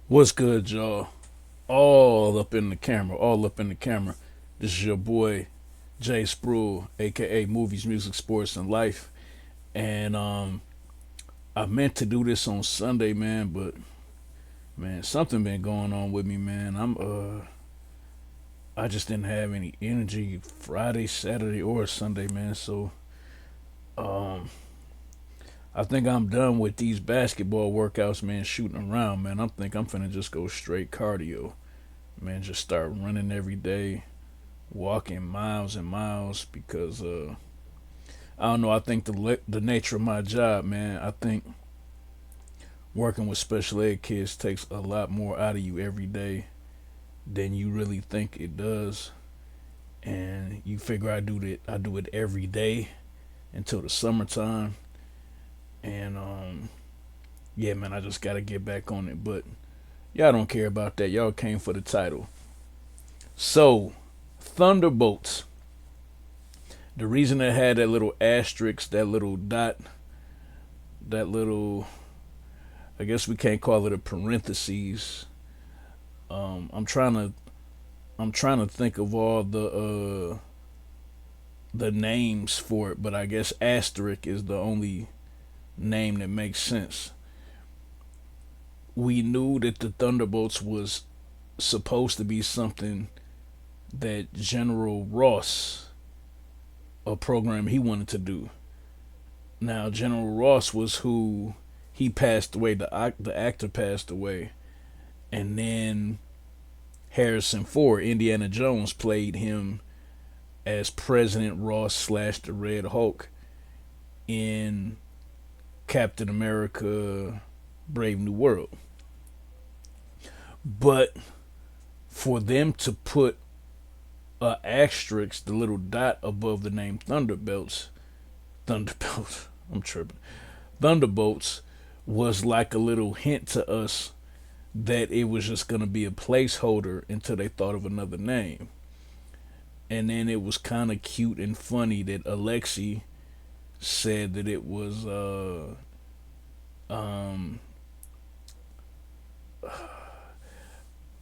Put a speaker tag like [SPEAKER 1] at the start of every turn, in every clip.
[SPEAKER 1] What's good, y'all? All up in the camera, all up in the camera. This is your boy Jay Spruill, aka Movies, Music, Sports, and Life. And I meant to do this on Sunday, man, but man, something been going on with me, man. I just didn't have any energy Friday, Saturday, or Sunday, man. So um, I think I'm done with these basketball workouts, man. Shooting around, man. I'm finna just go straight cardio, man. Just start running every day, walking miles and miles because I don't know. I think the nature of my job, man. I think working with special ed kids takes a lot more out of you every day than you really think it does. And you figure I do it every day until the summertime. And yeah, man, I just gotta get back on it. But y'all don't care about that. Y'all came for the title. So, Thunderbolts. The reason it had that little asterisk, that little dot, that little, I guess we can't call it a parentheses. Um, I'm trying to I'm trying to think of all the names for it, but I guess asterisk is the only name that makes sense. We knew that the Thunderbolts was supposed to be something that General Ross, a program he wanted to do. Now, General Ross was who he passed away. The actor passed away, and then Harrison Ford, Indiana Jones, played him as President Ross slash the Red Hulk in Captain America: Brave New World. But for them to put a asterisk, the little dot above the name Thunderbolts, I'm tripping. Thunderbolts was like a little hint to us that it was just gonna be a placeholder until they thought of another name. And then it was kind of cute and funny that Alexi said that it was um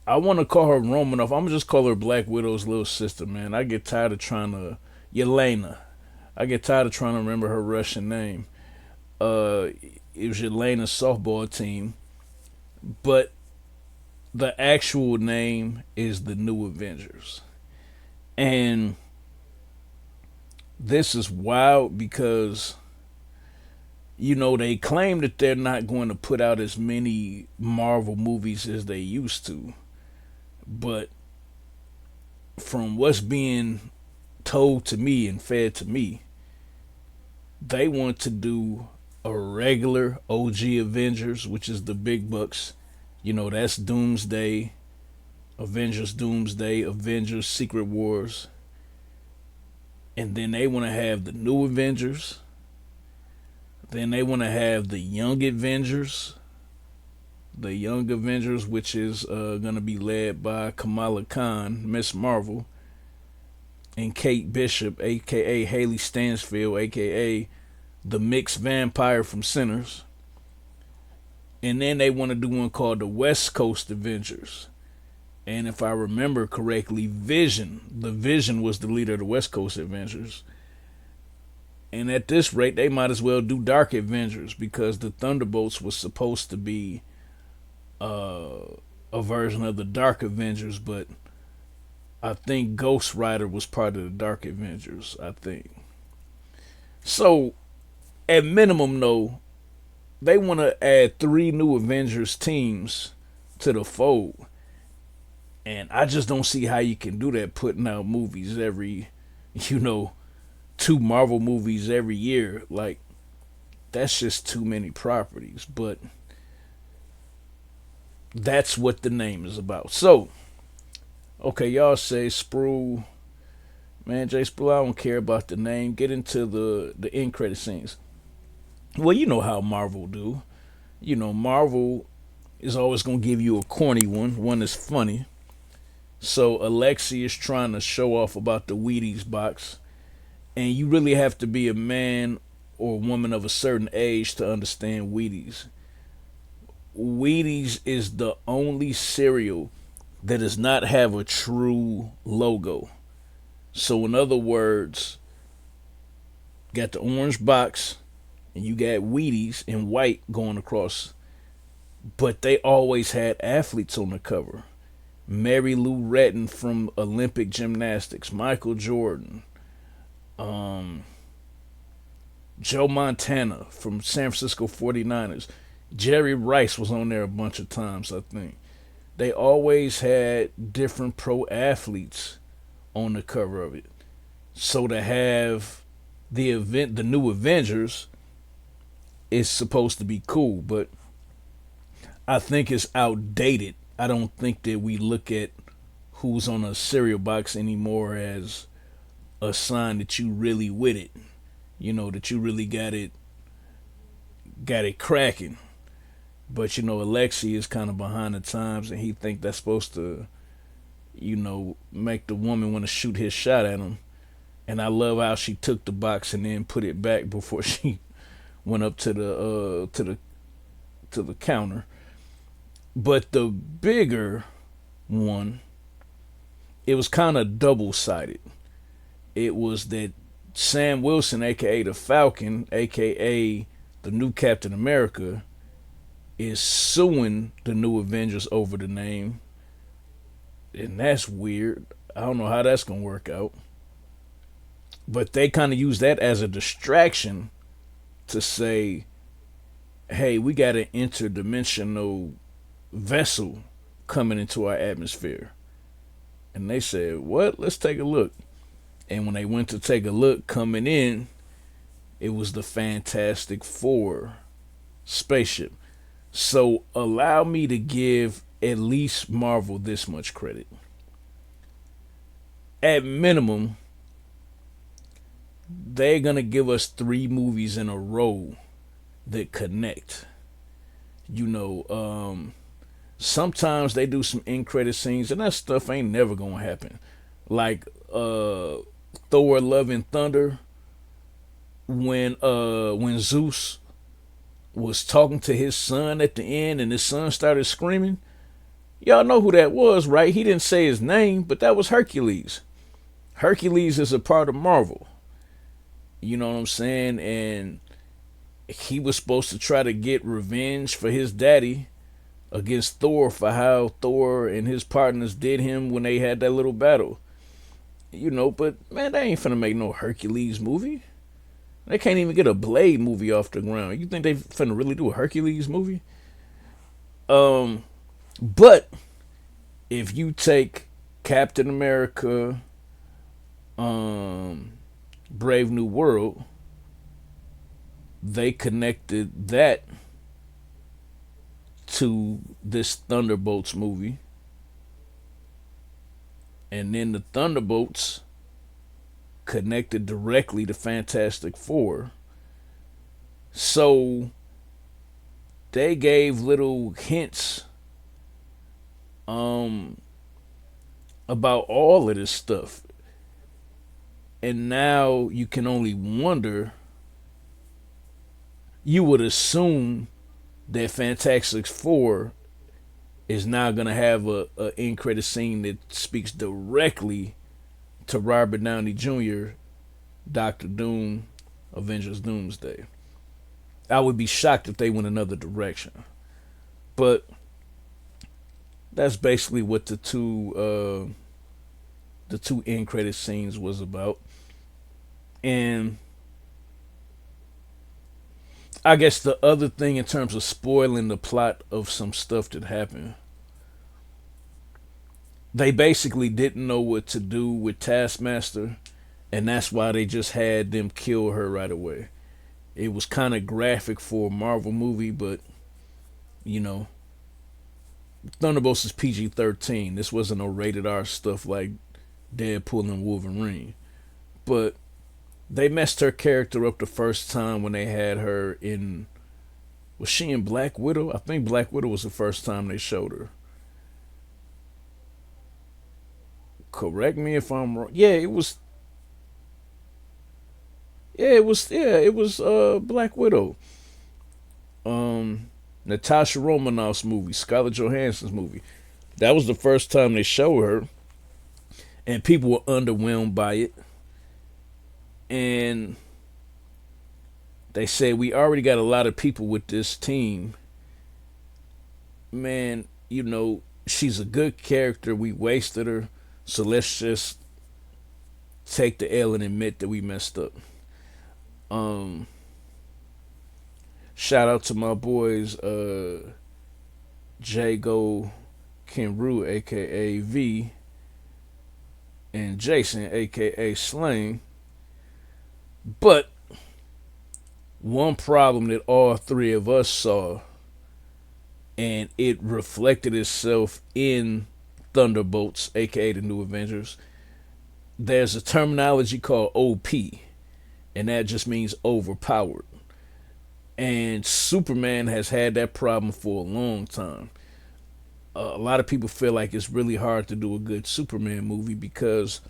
[SPEAKER 1] I want to call her Romanoff. I'm gonna just call her Black Widow's little sister, man. I get tired of trying to Yelena. I get tired of trying to remember her Russian name. Uh, it was Yelena's softball team, but the actual name is the New Avengers. And this is wild because they claim that they're not going to put out as many Marvel movies as they used to, but from what's being told to me and fed to me, they want to do a regular OG Avengers, which is the big bucks. That's Doomsday, Avengers Doomsday, Avengers Secret Wars. And then they want to have the new Avengers. Then they want to have the Young Avengers. The Young Avengers, which is going to be led by Kamala Khan, Miss Marvel, and Kate Bishop, aka Haley Stansfield, aka the mixed vampire from Sinners. And then they want to do one called the West Coast Avengers. And if I remember correctly, the Vision was the leader of the West Coast Avengers. And at this rate, they might as well do Dark Avengers because the Thunderbolts was supposed to be a version of the Dark Avengers, but I think Ghost Rider was part of the Dark Avengers, I think. So, at minimum, though, they want to add three new Avengers teams to the fold. And I just don't see how you can do that putting out movies every, you know, two Marvel movies every year. Like, that's just too many properties. But that's what the name is about. So, okay, y'all say Spruill. Man, Jay Spruill, I don't care about the name. Get into the end credit scenes. Well, you know how Marvel do. Marvel is always going to give you a corny one that's funny. So Alexi is trying to show off about the Wheaties box. And you really have to be a man or woman of a certain age to understand Wheaties. Wheaties is the only cereal that does not have a true logo. So in other words, got the orange box and you got Wheaties in white going across, but they always had athletes on the cover. Mary Lou Retton from Olympic gymnastics, Michael Jordan, um, Joe Montana from San Francisco 49ers. Jerry Rice was on there a bunch of times, I think. They always had different pro athletes on the cover of it. So to have the new Avengers is supposed to be cool, but I think it's outdated. I don't think that we look at who's on a cereal box anymore as a sign that you really with it. You know, that you really got it cracking. But you know, Alexi is kind of behind the times, and he think that's supposed to, make the woman want to shoot his shot at him. And I love how she took the box and then put it back before she went up to the counter. But the bigger one, it was kind of double sided. It was that Sam Wilson, aka the Falcon, aka the new Captain America, is suing the new Avengers over the name. And that's weird. I don't know how that's going to work out. But they kind of use that as a distraction to say, hey, we got an interdimensional vessel coming into our atmosphere. And they said, what? Let's take a look. And when they went to take a look coming in, it was the Fantastic Four spaceship. So allow me to give at least Marvel this much credit. At minimum, they're going to give us 3 movies in a row that connect. Sometimes they do some end credit scenes, and that stuff ain't never going to happen. Like Thor Love and Thunder, when Zeus was talking to his son at the end and his son started screaming. Y'all know who that was, right? He didn't say his name, but that was Hercules. Hercules is a part of Marvel. You know what I'm saying? And he was supposed to try to get revenge for his daddy against Thor for how Thor and his partners did him when they had that little battle. But man, they ain't finna make no Hercules movie. They can't even get a Blade movie off the ground. You think they finna really do a Hercules movie? But if you take Captain America, Brave New World, they connected that to this Thunderbolts movie. And then the Thunderbolts connected directly to Fantastic Four. So they gave little hints about all of this stuff. And now you can only wonder, you would assume that Fantastic Four is now going to have a end credit scene that speaks directly to Robert Downey Jr., Doctor Doom, Avengers Doomsday. I would be shocked if they went another direction. But that's basically what the two end credit scenes was about. And I guess the other thing in terms of spoiling the plot of some stuff that happened, they basically didn't know what to do with Taskmaster, and that's why they just had them kill her right away. It was kind of graphic for a Marvel movie, but Thunderbolts is PG-13. This wasn't no rated R stuff like Deadpool and Wolverine. But they messed her character up the first time when they had her in... Was she in Black Widow? I think Black Widow was the first time they showed her. Correct me if I'm wrong. Yeah, it was Black Widow. Natasha Romanoff's movie, Scarlett Johansson's movie. That was the first time they showed her, and people were underwhelmed by it. And they say we already got a lot of people with this team. Man, she's a good character. We wasted her. So let's just take the L and admit that we messed up. Um, Shout out to my boys, Jago Kenru, aka V, and Jason, aka Slang. But one problem that all three of us saw, and it reflected itself in Thunderbolts, aka the New Avengers. There's a terminology called OP, and that just means overpowered. And Superman has had that problem for a long time. A lot of people feel like it's really hard to do a good Superman movie because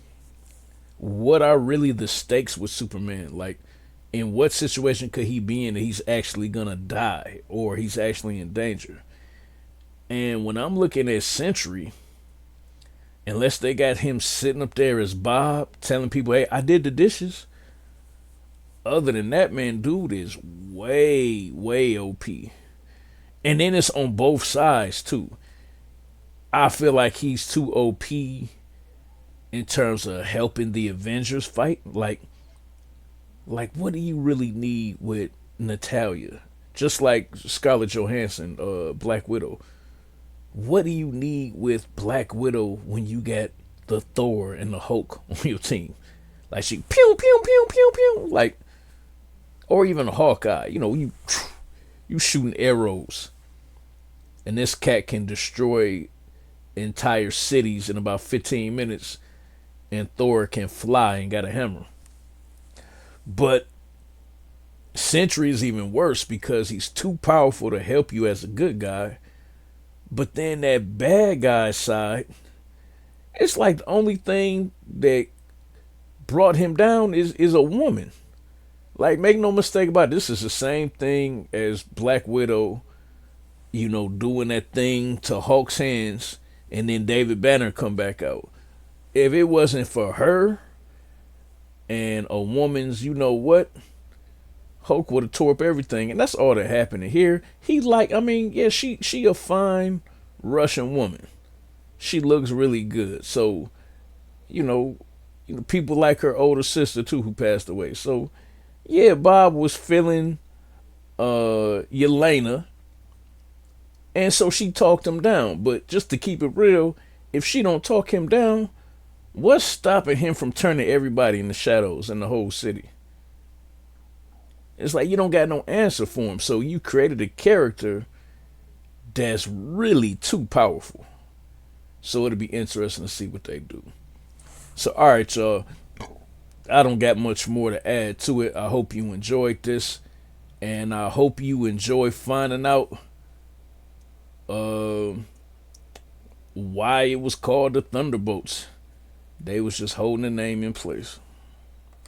[SPEAKER 1] what are really the stakes with Superman? Like, in what situation could he be in that he's actually gonna die or he's actually in danger? And when I'm looking at Sentry, unless they got him sitting up there as Bob telling people, hey, I did the dishes. Other than that, man, dude is way, way OP. And then it's on both sides, too. I feel like he's too OP in terms of helping the Avengers fight. Like what do you really need with Natalia? Just like Scarlett Johansson, Black Widow. What do you need with Black Widow when you got the Thor and the Hulk on your team? Like she pew pew pew pew pew, like, or even a Hawkeye. You shooting arrows, and this cat can destroy entire cities in about 15 minutes, and Thor can fly and got a hammer. But Sentry is even worse because he's too powerful to help you as a good guy. But then that bad guy side, it's like the only thing that brought him down is a woman. Like, make no mistake about it, this is the same thing as Black Widow, doing that thing to Hulk's hands, and then David Banner come back out. If it wasn't for her and a woman's, Hulk would have tore up everything, and that's all that happened here. She a fine Russian woman. She looks really good. So, people like her older sister too, who passed away. So, yeah, Bob was feeling Yelena, and so she talked him down. But just to keep it real, if she don't talk him down, what's stopping him from turning everybody in the shadows in the whole city? It's like you don't got no answer for him. So you created a character that's really too powerful. So it'll be interesting to see what they do. So, all right, y'all. I don't got much more to add to it. I hope you enjoyed this. And I hope you enjoy finding out why it was called the Thunderbolts. They was just holding the name in place.